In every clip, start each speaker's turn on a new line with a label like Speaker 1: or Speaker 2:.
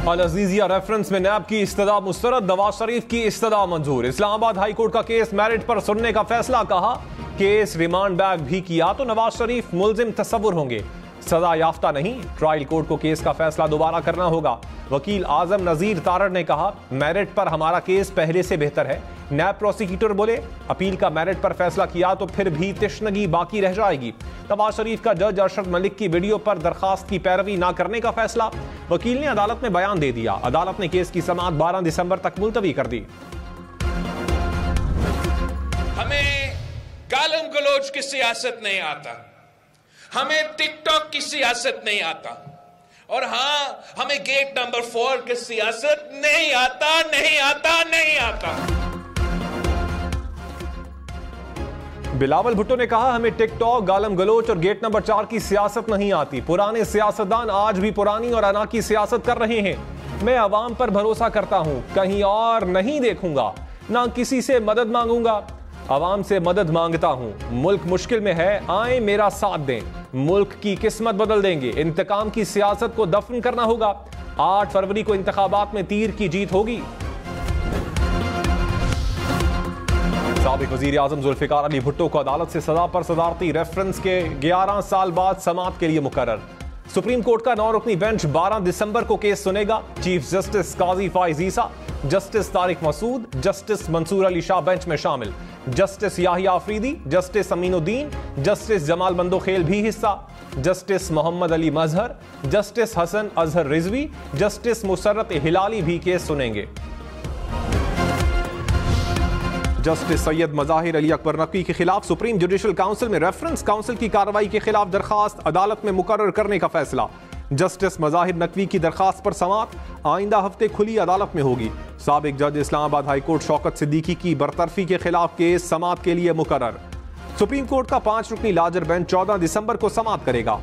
Speaker 1: अल Azizia reference में नैब की इस्तदा मुस्तरद, नवाज शरीफ की इस्तदा मंजूर। इस्लामाबाद हाई कोर्ट का केस मेरिट पर सुनने का फैसला, कहा केस रिमांड बैक भी किया तो नवाज शरीफ मुल्जिम तस्वुर होंगे, सजा याफ्ता नहीं। ट्रायल कोर्ट को केस का फैसला दोबारा करना होगा। वकील आजम नजीर तारड़ ने कहा मेरिट पर हमारा केस पहले से बेहतर है। नैब प्रोसिक्यूटर बोले अपील का मेरिट पर फैसला किया तो फिर भी तिश्नगी बाकी रह जाएगी। नवाज शरीफ का जज अरशद मलिक की वीडियो पर दरखास्त की पैरवी न करने का फैसला, वकील ने अदालत में बयान दे दिया। अदालत ने केस की समाअत 12 दिसंबर तक मुलतवी कर दी।
Speaker 2: हमें गालम गलोच की सियासत नहीं आता, हमें टिकटॉक की सियासत नहीं आता, और हां हमें गेट नंबर 4 की सियासत नहीं आता, नहीं आता, नहीं आता।
Speaker 1: बिलावल भुट्टो ने कहा हमें टिकटॉक, गालम गलोच और गेट नंबर 4 की सियासत नहीं आती। पुराने सियासतदान आज भी पुरानी और अना की सियासत कर रहे हैं। मैं अवाम पर भरोसा करता हूं, कहीं और नहीं देखूंगा, ना किसी से मदद मांगूंगा। अवाम से मदद मांगता हूं, मुल्क मुश्किल में है, आए मेरा साथ दें, मुल्क की किस्मत बदल देंगे। इंतकाम की सियासत को दफन करना होगा। 8 फरवरी को इंतखाबात में तीर की जीत होगी। साबिक वजीर आजम जुल्फिकार अली भुट्टो को अदालत से सजा पर सदारती रेफरेंस के 11 साल बाद समाअत के लिए मुकर्रर। सुप्रीम कोर्ट का 9 रुकनी बेंच 12 दिसंबर को केस सुनेगा। Chief justice Qazi Faez Isa, justice Tariq Masood, justice Mansoor Ali Shah bench में शामिल। Justice Yahya Afridi, justice Aminuddin, justice Jamal Bandokhel भी हिस्सा। Justice Mohammad Ali Mazhar, justice Hasan Azhar Rizvi, justice Musarrat Hilali भी केस सुनेंगे। जस्टिस सैयद मज़ाहिर अली अकबर नकवी के खिलाफ सुप्रीम जुडिशल काउंसिल में रेफरेंस काउंसिल की कार्रवाई के खिलाफ दरखास्त, अदालत में मुकर्रर करने का फैसला। जस्टिस मज़ाहिर नकवी की दरखास्त पर समाअत आइंदा हफ्ते खुली अदालत में होगी। साबिक जज इस्लामाबाद हाई कोर्ट शौकत सिद्दीकी की बरतरफी के खिलाफ केस समाअत के लिए मुकर्रर। सुप्रीम कोर्ट का 5 रुकनी लार्जर बेंच 14 दिसंबर को समाअत करेगा।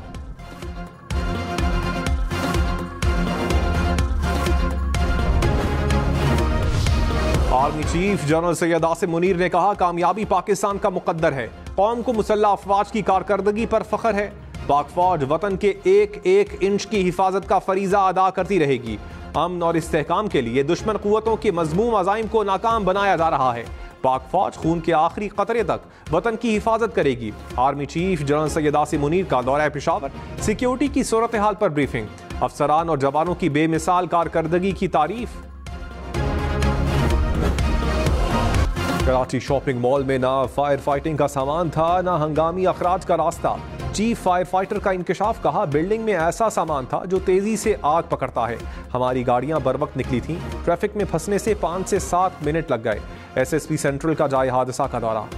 Speaker 1: Army chief general Syed Asim Munir ने कहा कामयाबी पाकिस्तान का मुकद्दर है, कौम को मुसल्लह अफवाज की कारकर्दगी पर फख्र है। पाक फौज वतन के एक एक इंच की हिफाजत का फरीजा अदा करती रहेगी। अमन और इस्तेहकाम के लिए दुश्मन कुव्वतों के मज़मूम अज़ाइम को नाकाम बनाया जा रहा है। पाक फौज खून के आखिरी कतरे तक वतन की हिफाजत करेगी। Army chief general Syed Asim Munir का दौरा पेशावर, सिक्योरिटी की सूरत हाल पर ब्रीफिंग, अफसरान और जवानों की बेमिसाल कारकर्दगी की तारीफ। कराची शॉपिंग मॉल में ना फायर फाइटिंग का सामान था, ना हंगामी अखराज का रास्ता। चीफ फायर फाइटर का इंकशाफ, कहा बिल्डिंग में ऐसा सामान था जो तेजी से आग पकड़ता है। हमारी गाड़ियां बर वक्त निकली थीं, ट्रैफिक में फंसने से 5 से 7 मिनट लग गए। एसएसपी सेंट्रल का जाए हादसा का दौरा।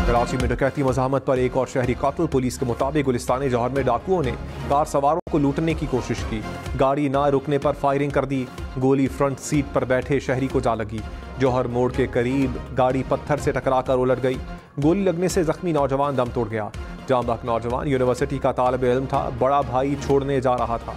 Speaker 1: कराची में डकैती मज़ाहमत पर एक और शहरी कातिल। पुलिस के मुताबिक गुलिस्तान जौहर में डाकुओं ने कार सवारों को लूटने की कोशिश की, गाड़ी ना रुकने पर फायरिंग कर दी। गोली फ्रंट सीट पर बैठे शहरी को जा लगी। जौहर मोड़ के करीब गाड़ी पत्थर से टकराकर उलट गई। गोली लगने से जख्मी नौजवान दम तोड़ गया। जामबाग नौजवान यूनिवर्सिटी का तालिब इल्म था, बड़ा भाई छोड़ने जा रहा था।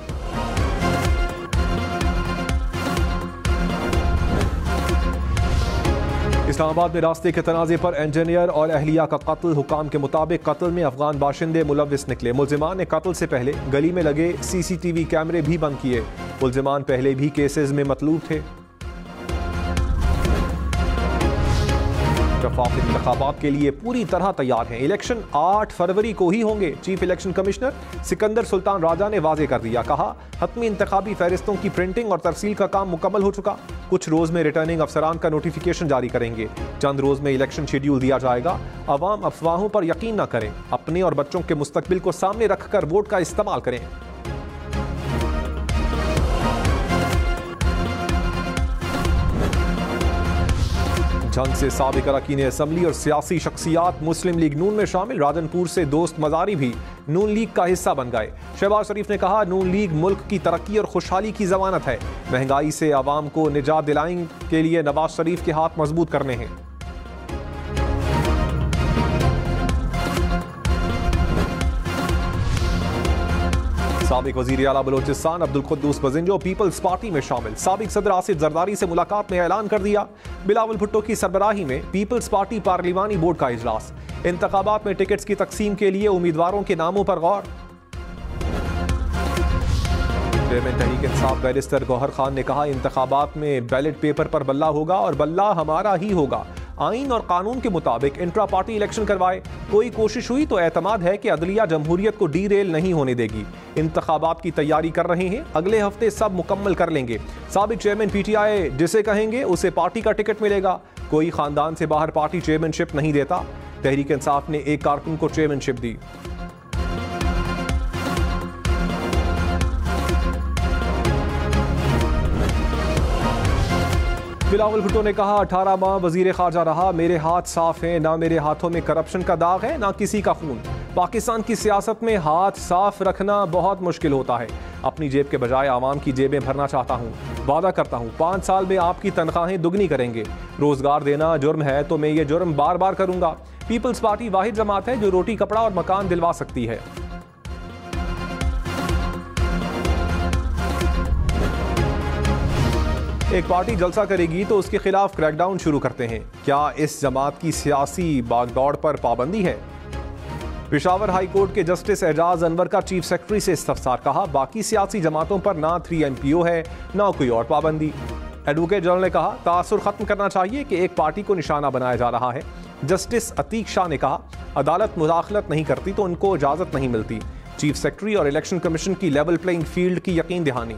Speaker 1: इस्लामाबाद में रास्ते के तनाज़े पर इंजीनियर और अहलिया का कत्ल। हुकाम के मुताबिक कत्ल में अफगान बाशिंदे मुलविस निकले। मुल्जिमान ने कत्ल से पहले गली में लगे CCTV कैमरे भी बंद किए। मुल्जिमान पहले भी केसेस में मतलूब थे। शफाफ इंतखाबात के लिए पूरी तरह तैयार हैं। इलेक्शन 8 फरवरी को ही होंगे। Chief election commissioner Sikandar Sultan Raja ने वाजे कर दिया, कहा हतमी इंतखाबी फहरिस्तों की प्रिंटिंग और तरसील का काम मुकम्मल हो चुका। कुछ रोज में रिटर्निंग अफसरान का नोटिफिकेशन जारी करेंगे। चंद रोज में इलेक्शन शेड्यूल दिया जाएगा। अवाम अफवाहों पर यकीन न करें, अपने और बच्चों के मुस्तकबिल को सामने रखकर वोट का इस्तेमाल करें। जंग से साबिक अरकान असम्बली और सियासी शख्सियात मुस्लिम लीग नून में शामिल। राजनपुर से दोस्त मजारी भी नून लीग का हिस्सा बन गए। शहबाज शरीफ ने कहा नून लीग मुल्क की तरक्की और खुशहाली की जमानत है। महंगाई से आवाम को निजात दिलाने के लिए नवाज शरीफ के हाथ मजबूत करने हैं। साबिक वजीर आला बलोचिस्तान अब्दुल कुद्दूस बजिंजो पीपल्स पार्टी में शामिल। साबिक सदर आसिफ जरदारी से मुलाकात में ऐलान कर दिया। बिलावल भुट्टो की सरबराही में पीपल्स पार्टी पार्लिमानी बोर्ड का इजलास। इंतखाबात में टिकट्स की तकसीम के लिए उम्मीदवारों के नामों पर गौर। चेयरमैन तहरीक इंसाफ बैरिस्टर गौहर खान ने कहा, इंतखाबात में बैलेट पेपर पर बल्ला होगा और बल्ला हमारा ही होगा। आईन और कानून के मुताबिक इंट्रा पार्टी इलेक्शन करवाए। कोई कोशिश हुई तो एतमाद है कि अदलिया जमहूरियत को डीरेल नहीं होने देगी। इंतखाबात की तैयारी कर रहे हैं, अगले हफ्ते सब मुकम्मल कर लेंगे। साबिक चेयरमैन पीटीआई जिसे कहेंगे उसे पार्टी का टिकट मिलेगा। कोई खानदान से बाहर पार्टी चेयरमैनशिप नहीं देता। तहरीक इंसाफ ने एक कारकुन को चेयरमैनशिप दी। बिलावल भुट्टो ने कहा, 18 माह वजीर खारजा रहा, मेरे हाथ साफ हैं, ना मेरे हाथों में करप्शन का दाग है ना किसी का खून। पाकिस्तान की सियासत में हाथ साफ रखना बहुत मुश्किल होता है। अपनी जेब के बजाय आवाम की जेबें भरना चाहता हूँ। वादा करता हूँ 5 साल में आपकी तनख्वाहें दुगनी करेंगे। रोजगार देना जुर्म है तो मैं ये जुर्म बार बार करूंगा। पीपल्स पार्टी वाहिद जमात है जो रोटी कपड़ा और मकान दिलवा सकती है। एक पार्टी जलसा करेगी तो उसके खिलाफ क्रैकडाउन शुरू करते हैं। क्या इस जमात की सियासी बागदौड़ पर पाबंदी है? पेशावर हाई कोर्ट के जस्टिस एजाज अनवर का चीफ सेक्रेटरी से इस्तफसार। कहा, बाकी सियासी जमातों पर ना 3 MPO है ना कोई और पाबंदी। एडवोकेट जनरल ने कहा, तासुर खत्म करना चाहिए कि एक पार्टी को निशाना बनाया जा रहा है। जस्टिस अतीक शाह ने कहा, अदालत मुदाखलत नहीं करती तो उनको इजाजत नहीं मिलती। चीफ सेक्रेटरी और इलेक्शन कमीशन की लेवल प्लेइंग फील्ड की यकीन दहानी।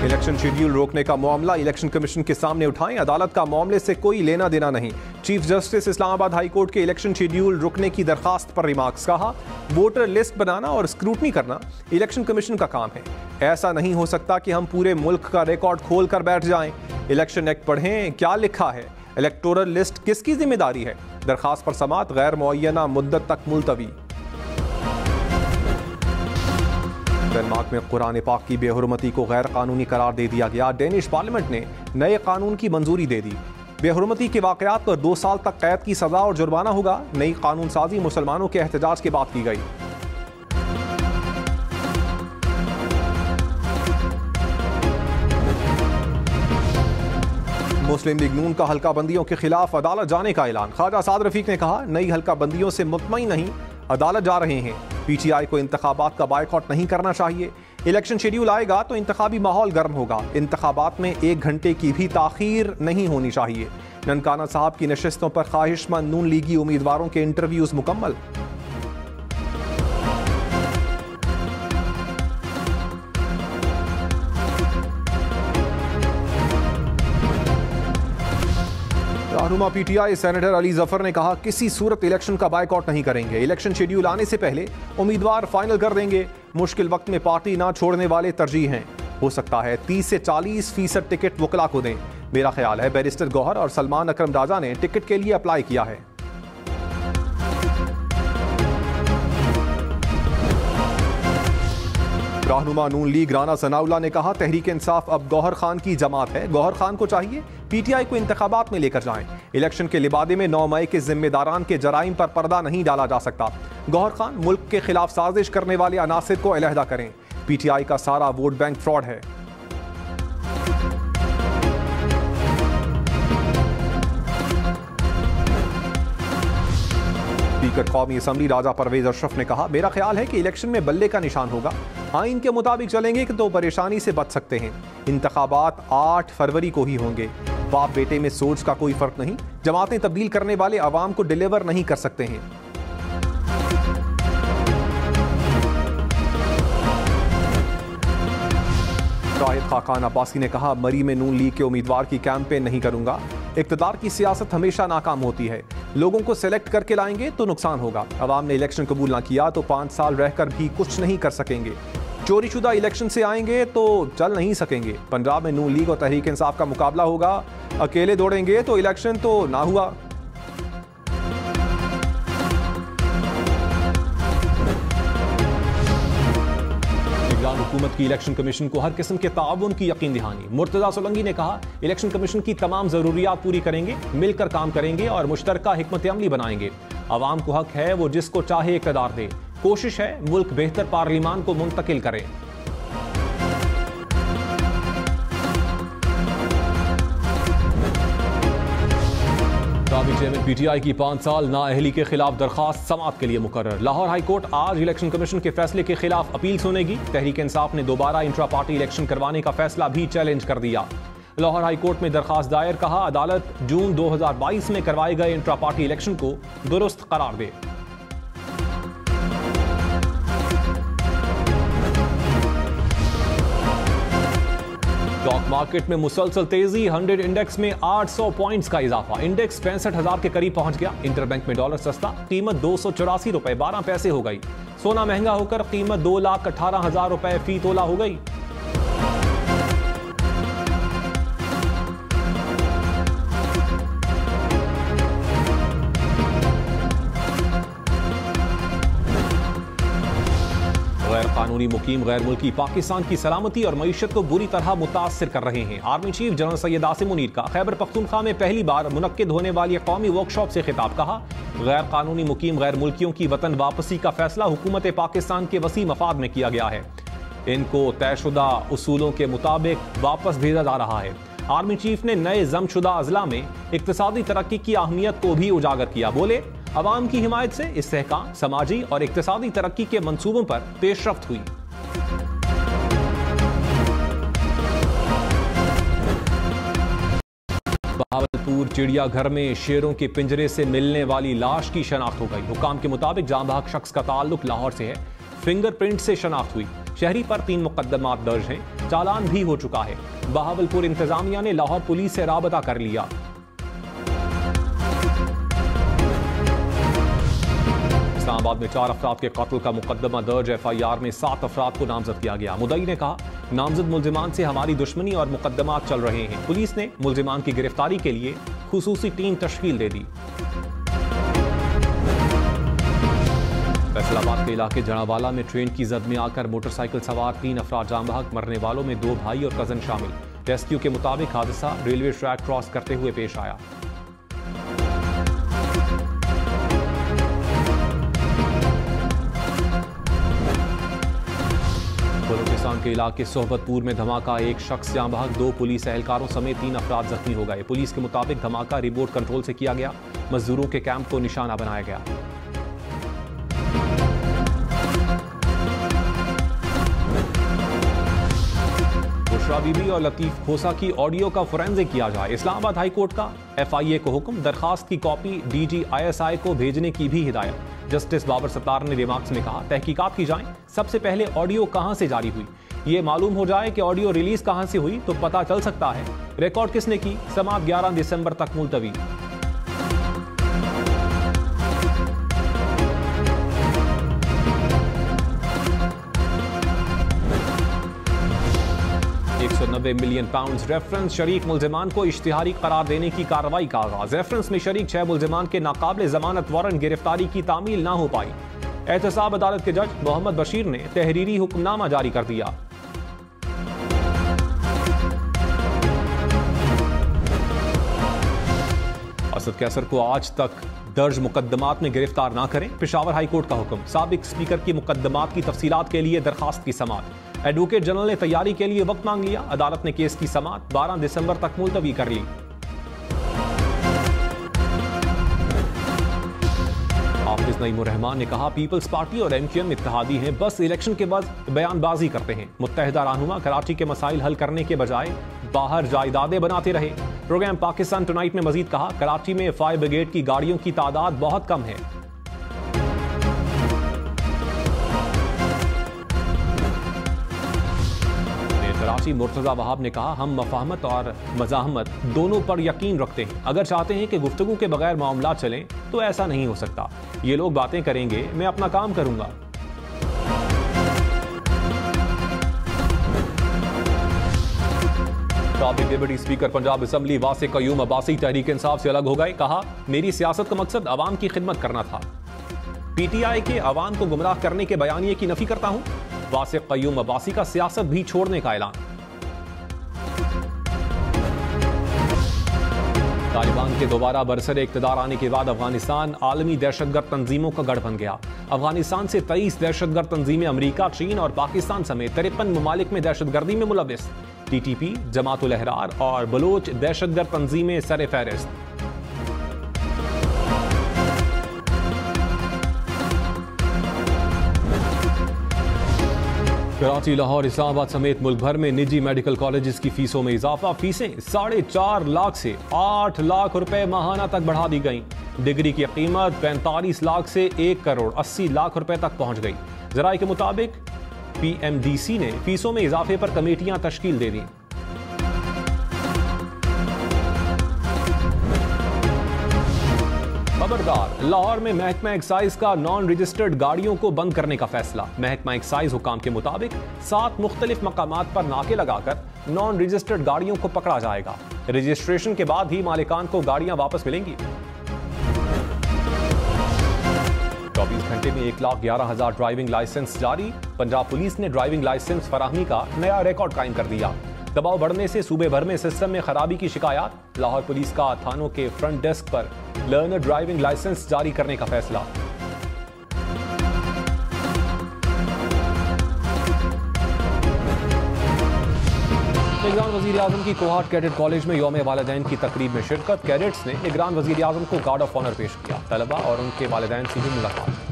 Speaker 1: इलेक्शन शेड्यूल रोकने का मामला इलेक्शन कमीशन के सामने उठाएं। अदालत का मामले से कोई लेना देना नहीं। Chief justice Islamabad high court के इलेक्शन शेड्यूल रुकने की दरखास्त पर रिमार्क्स। कहा, वोटर लिस्ट बनाना और स्क्रूटनी करना इलेक्शन कमीशन का काम है। ऐसा नहीं हो सकता कि हम पूरे मुल्क का रिकॉर्ड खोल कर बैठ जाएं। इलेक्शन एक्ट पढ़ें, क्या लिखा है। इलेक्टोरल लिस्ट किसकी जिम्मेदारी है। दरखास्त पर समाअत गैर मुअय्यना मुद्दत तक मुलतवी। डेनमार्क में कुरान पाक की बेहुरमती को गैर कानूनी करार दे दिया गया। डेनिश पार्लियामेंट ने नए कानून की मंजूरी दे दी। बेहुरमती के वाकयात पर 2 साल तक कैद की सजा और जुर्माना होगा। नई कानून साजी मुसलमानों के एहतजाज के बाद की गई। मुस्लिम लीग नून का हल्का बंदियों के खिलाफ अदालत जाने का ऐलान। ख्वाजा साद रफीक ने कहा, नई हल्का बंदियों से मुतमईन नहीं, अदालत जा रहे हैं। पीटीआई को इंतखाबात का बायकॉट नहीं करना चाहिए। इलेक्शन शेड्यूल आएगा तो इंतखाबी माहौल गर्म होगा। इंतखाबात में 1 घंटे की भी ताखीर नहीं होनी चाहिए। ननकाना साहब की नशिस्तों पर ख्वाहिशमंद नून लीगी उम्मीदवारों के इंटरव्यूज मुकम्मल। रहनुमा पीटीआई सेनेटर अली जफर ने कहा, किसी सूरत इलेक्शन का बायकॉट नहीं करेंगे। इलेक्शन शेड्यूल आने से पहले उम्मीदवार फाइनल कर देंगे। मुश्किल वक्त में पार्टी ना छोड़ने वाले तरजीह हैं। हो सकता है 30 से 40% टिकट वकला को दें। मेरा ख्याल है बैरिस्टर गौहर और सलमान अकरम राजा ने टिकट के लिए अप्लाई किया है। रहनुमा नून लीग राना सनाउल्लाह ने कहा, तहरीक इंसाफ अब गौहर खान की जमात है। गौहर खान को चाहिए पीटीआई को इंतखाबात में लेकर जाएं। इलेक्शन के लिबादे में 9 मई के जिम्मेदारान के जराइम पर पर्दा नहीं डाला जा सकता। गौहर खान मुल्क के खिलाफ साजिश करने वाले अनासिर को अलहदा करें। पीटीआई का सारा वोट बैंक फ्रॉड है। स्पीकर कौमी असम्बली राजा परवेज अशरफ ने कहा, मेरा ख्याल है कि इलेक्शन में बल्ले का निशान होगा। आइन के मुताबिक चलेंगे कि तो परेशानी से बच सकते हैं। इंतखाबात 8 फरवरी को ही होंगे। बाप बेटे में सोच का कोई फर्क नहीं। जमातें तब्दील करने वाले अवाम को डिलीवर नहीं कर सकते हैं। शाहिद खाकान अब्बासी ने कहा, मरी में नून लीग के उम्मीदवार की कैंपेन नहीं करूंगा। इक्तदार की सियासत हमेशा नाकाम होती है। लोगों को सेलेक्ट करके लाएंगे तो नुकसान होगा। अवाम ने इलेक्शन कबूल ना किया तो 5 साल रहकर भी कुछ नहीं कर सकेंगे। चोरी शुदा इलेक्शन से आएंगे तो चल नहीं सकेंगे। पंजाब में नून लीग और तहरीक इंसाफ का मुकाबला होगा। अकेले दौड़ेंगे तो इलेक्शन तो ना हुआ। इमरान हुकूमत की इलेक्शन कमीशन को हर किस्म के ताउन की यकीन दहानी। मुर्तजा सोलंकी ने कहा, इलेक्शन कमीशन की तमाम जरूरियात पूरी करेंगे, मिलकर काम करेंगे और मुश्तरका हिकमत अमली बनाएंगे। अवाम को हक है वो जिसको चाहे इक़्तिदार दे। कोशिश है मुल्क बेहतर पार्लिमान को मुंतकिल करे। चेयरमैन पीटीआई की 5 साल नाअहली के खिलाफ दरखास्त समाअत के लिए मुकर्रर। लाहौर हाई कोर्ट आज इलेक्शन कमीशन के फैसले के खिलाफ अपील सुनेगी। तहरीक इंसाफ ने दोबारा इंट्रा पार्टी इलेक्शन करवाने का फैसला भी चैलेंज कर दिया। लाहौर हाई कोर्ट में दरखास्त दायर, कहा अदालत जून 2022 में करवाए गए इंट्रा पार्टी इलेक्शन को दुरुस्त करार दे। स्टॉक मार्केट में मुसलसल तेजी, 100 इंडेक्स में 800 पॉइंट्स का इजाफा। इंडेक्स 65,000 के करीब पहुंच गया। इंटरबैंक में डॉलर सस्ता, कीमत 284 रुपए 12 पैसे हो गई। सोना महंगा होकर कीमत 2,18,000 रुपए फी तोला हो गई। गैर कानूनी मुकीम गैर मुल्की पाकिस्तान की सलामती और मईशत को बुरी तरह मुतासिर कर रहे हैं। Army chief general Syed Asim Munir का खैबर पख्तूनख्वा में पहली बार मुनक्किद होने वाली कौमी वर्कशॉप से खिताब, कहा गैर कानूनी मुकीम गैर मुल्कियों की वतन वापसी का फैसला हुकूमत पाकिस्तान के वसी मफाद में किया गया है। इनको तयशुदा उसूलों के मुताबिक वापस भेजा जा रहा है। आर्मी चीफ ने नए जमशुदा अजला में इक्तिसादी तरक्की की अहमियत को भी उजागर किया। बोले, अवाम की हिमायत से इस्तेहकाम, समाजी और इक्तिसादी तरक्की के मंसूबों पर पेशरफ्त हुई। बहावलपुर चिड़ियाघर में शेरों के पिंजरे से मिलने वाली लाश की शनाख्त हो गई। हुकाम के मुताबिक जांबाग शख्स का ताल्लुक लाहौर से है। फिंगरप्रिंट से शनाख्त हुई। शहरी पर 3 मुकदमात दर्ज हैं। चालान भी हो चुका है। बहावलपुर इंतजामिया ने लाहौर पुलिस से राबता कर लिया। इस्लामाबाद में 4 अफराद के कत्ल का मुकदमा दर्ज। FIR में 7 अफराद को नामजद किया गया। मुद्दई ने कहा, नामजद मुल्जिमान से हमारी दुश्मनी और मुकदमात चल रहे हैं। पुलिस ने मुल्जिमान की गिरफ्तारी के लिए खुसूसी टीम तश्कील दे दी। फैसलाबाद के इलाके जड़ावाला में ट्रेन की जद में आकर मोटरसाइकिल सवार 3 अफराद जाम बहक, मरने वालों में 2 भाई और कजन शामिल। रेस्क्यू के मुताबिक हादसा रेलवे ट्रैक क्रॉस करते हुए पेश आया। बलूचिस्तान के इलाके सोहबतपुर में धमाका, एक शख्स जाम बहक, 2 पुलिस एहलकारों समेत 3 अफराद जख्मी हो गए। पुलिस के मुताबिक धमाका रिमोट कंट्रोल से किया गया। मजदूरों के कैंप को निशाना बनाया गया। बुशरा बीबी और लतीफ खोसा की ऑडियो का फोरेंसिक किया जाए। इस्लामाबाद हाई कोर्ट का FIA को हुक्म, दरखास्त की कॉपी DG ISI को भेजने की भी हिदायत। जस्टिस बाबर सत्तार ने रिमार्क्स में कहा, तहकीकात की जाएं। सबसे पहले ऑडियो कहां से जारी हुई, ये मालूम हो जाए कि ऑडियो रिलीज कहां से हुई तो पता चल सकता है। रिकॉर्ड किसने की, समाअत 11 दिसंबर तक मुलतवी। £190 मिलियन रेफरेंस शरीक मुल्जिमान को इश्तिहारी करार देने की कार्रवाई का आगाज। रेफरेंस में शरीक 6 मुल्जिमान के नाकाबिल जमानत वारंट गिरफ्तारी की तामील ना हो पाई। एहतसाब अदालत के जज मोहम्मद बशीर ने तहरीरी हुक्मनामा जारी कर दिया। असद कैसर को आज तक दर्ज मुकदमात में गिरफ्तार ना करें, पेशावर हाई कोर्ट का हुक्म। साबिक स्पीकर की मुकदमात की तफसीलात के लिए दरखास्त की समाअत। एडवोकेट जनरल ने तैयारी के लिए वक्त मांग लिया। अदालत ने केस की समाअत 12 दिसंबर तक मुलतवी कर ली। हाफिज नईमुर रहमान ने कहा, पीपल्स पार्टी और MQM इत्तेहादी हैं, बस इलेक्शन के बाद बयानबाजी करते हैं। मुत्तहिदा रहनुमा कराची के मसाइल हल करने के बजाय बाहर जायदादें बनाते रहे। प्रोग्राम पाकिस्तान टुनाइट में मजीद कहा, कराची में फायर ब्रिगेड की गाड़ियों की तादाद बहुत कम है। कराची मुर्तजा वहाब ने कहा, हम मफाहमत और मज़ाहमत दोनों पर यकीन रखते हैं। अगर चाहते हैं कि गुफ्तगू के बगैर मामला चलें तो ऐसा नहीं हो सकता। ये लोग बातें करेंगे, मैं अपना काम करूंगा। साबिक deputy speaker Punjab assembly वासिक Qayyum Abbasi Tehreek Insaf से अलग हो गए। कहा, मेरी सियासत का मकसद अवाम की खिदमत करना था। PTI के अवाम को गुमराह करने के बयानिए की नफी करता हूं। वासिक क़य्यूम अब्बासी का सियासत भी छोड़ने का ऐलान। तालिबान के दोबारा बरसरे इक़्तिदार आने के बाद अफगानिस्तान आलमी दहशतगर्द तंजीमों का गढ़ बन गया। अफगानिस्तान से 23 दहशतगर्द तंजीमें अमरीका, चीन और पाकिस्तान समेत 53 ममालिक में दहशतगर्दी में मुलव्विस। TTP, जमातुल अहरार और बलोच दहशतगर्द तंजीमें सरे फहरिस्त। कराची, लाहौर, इस्लामाबाद समेत मुल्क भर में निजी मेडिकल कॉलेजेस की फीसों में इजाफा। फीसें 4.5 लाख से 8 लाख रुपए माहाना तक बढ़ा दी गई। डिग्री की कीमत 45 लाख से 1 करोड़ 80 लाख रुपए तक पहुंच गई। जराये के मुताबिक PMDC ने फीसों में इजाफे पर कमेटियां तश्कील दे दी। खबरदार, लाहौर में महकमा एक्साइज का नॉन रजिस्टर्ड गाड़ियों को बंद करने का फैसला। महकमा एक्साइज हुकाम के मुताबिक 7 मुख्तलिफ मकामात पर नाके लगाकर नॉन रजिस्टर्ड गाड़ियों को पकड़ा जाएगा। रजिस्ट्रेशन के बाद ही मालिकान को गाड़ियां वापस मिलेंगी। 24 घंटे में 1,11,000 ड्राइविंग लाइसेंस जारी। पंजाब पुलिस ने ड्राइविंग लाइसेंस फराहमी का नया रिकॉर्ड कायम कर दिया। दबाव बढ़ने से सूबे भर में सिस्टम में खराबी की शिकायत। लाहौर पुलिस का थानों के फ्रंट डेस्क पर लर्नर ड्राइविंग लाइसेंस जारी करने का फैसला। निगरान वजीर आजम की कोहाट कैडेट कॉलेज में यौम वालिदैन की तकरीब में शिरकत। कैडेट्स ने निगरान वजीर आजम को गार्ड ऑफ ऑनर पेश किया। तलबा और उनके वालिदैन से भी मुलाकात।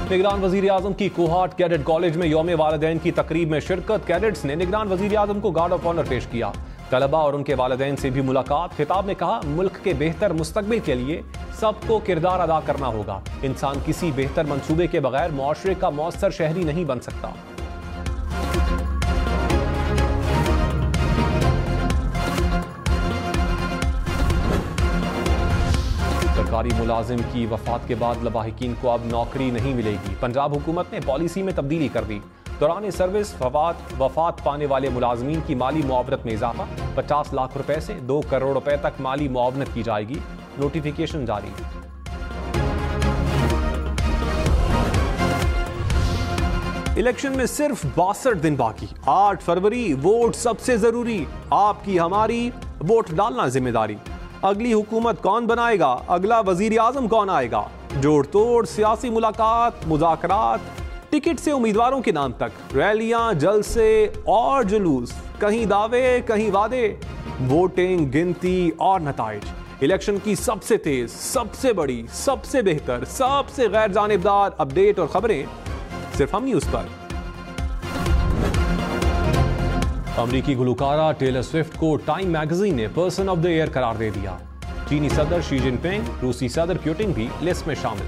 Speaker 1: निगरान वजीर आजम की कोहाट कैडेट कॉलेज में यौम वालिदैन की तकरीब में शिरकत। कैडेट्स ने निगरान वजीर आजम को गार्ड ऑफ ऑनर पेश किया। तलबा और उनके वालिदैन से भी मुलाकात। खिताब में कहा, मुल्क के बेहतर मुस्तकबिल के लिए सबको किरदार अदा करना होगा। इंसान किसी बेहतर मंसूबे के बगैर मुआशरे का मौसर शहरी नहीं बन सकता। सरकारी मुलाजिम की वफात के बाद लवाहिकीन को अब नौकरी नहीं मिलेगी। पंजाब हुकूमत ने पॉलिसी में तब्दीली कर दी। दौरान सर्विस वफात पाने वाले मुलाजमीन की माली मुआवनत में इजाफा। 50 लाख रुपए से 2 करोड़ रुपए तक माली मुआवनत की जाएगी। नोटिफिकेशन जारी। इलेक्शन में सिर्फ 62 दिन बाकी। 8 फरवरी, वोट सबसे जरूरी। आपकी हमारी वोट डालना जिम्मेदारी। अगली हुकूमत कौन बनाएगा, अगला वजीर आजम कौन आएगा, जोड़ तोड़ सियासी मुलाकात, मुज़ाकरात, टिकट से उम्मीदवारों के नाम तक, रैलियां, जलसे और जुलूस, कहीं दावे कहीं वादे, वोटिंग, गिनती और नताइज। इलेक्शन की सबसे तेज, सबसे बड़ी, सबसे बेहतर, सबसे गैर जानिबदार अपडेट और खबरें सिर्फ हम न्यूज़ पर। अमरीकी गुलकारा टेलर स्विफ्ट को टाइम मैगजीन ने पर्सन ऑफ द ईयर करार दे दिया। चीनी सदर शी जिनपिंग, रूसी सदर पुतिन भी लिस्ट में शामिल।